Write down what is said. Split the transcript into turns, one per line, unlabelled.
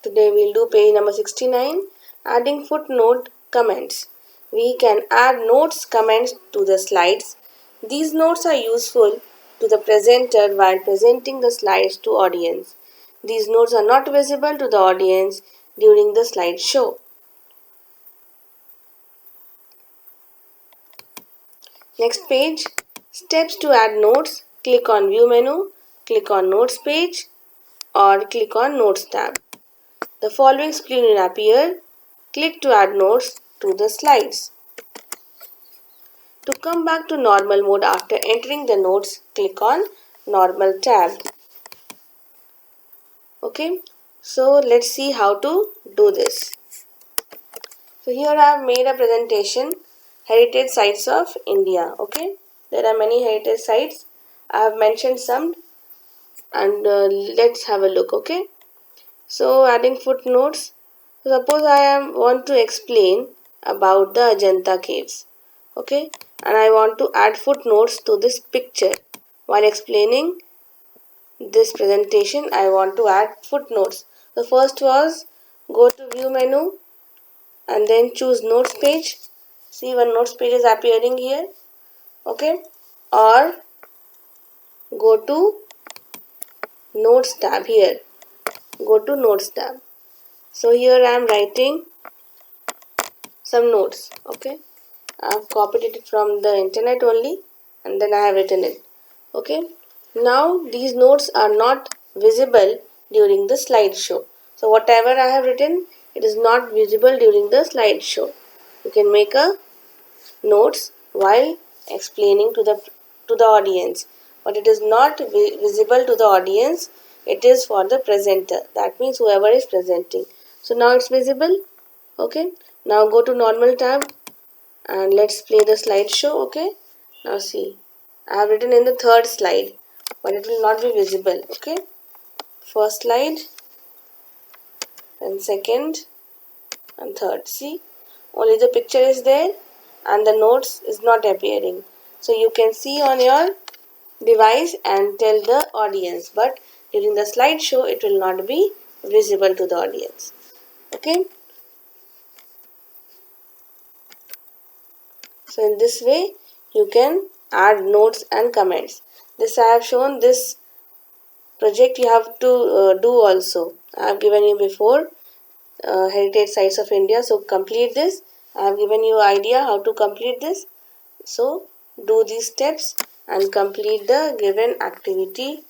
Today we'll do page number 69, adding footnote comments. We can add notes comments to the slides. These notes are useful to the presenter while presenting the slides to audience. These notes are not visible to the audience during the slideshow. Next page, steps to add notes. Click on View menu, click on Notes page or click on Notes tab. The following screen will appear. Click to add notes to the slides. To come back to normal mode after entering the notes, click on Normal tab. Okay, so let's see how to do this. So here I have made a presentation, heritage sites of India. Okay, there are many heritage sites. I have mentioned some and let's have a look. Okay, so adding footnotes. Suppose I want to explain about the Ajanta caves. Okay, and I want to add footnotes to this picture. While explaining this presentation, I want to add footnotes. The first was go to View menu and then choose Notes page. See, one Notes page is appearing here. Okay, or go to Notes tab here. Go to Notes tab. So here I am writing some notes. Okay, I have copied it from the internet only and then I have written it. Okay, now these notes are not visible during the slideshow. So whatever I have written, it is not visible during the slideshow. You can make a notes while explaining to the audience, but it is not visible to the audience. It is for the presenter. That means whoever is presenting. So now it's visible. Okay, now go to Normal tab and let's play the slideshow. Okay, now see, I have written in the third slide, but it will not be visible. Okay, first slide and second and third. See, only the picture is there and the notes is not appearing. So you can see on your device and tell the audience, but during the slideshow it will not be visible to the audience. Okay, so in this way you can add notes and comments. This I have shown. This project you have to do also. I have given you before heritage sites of India. So complete this. I have given you idea how to complete this. So do these steps and complete the given activity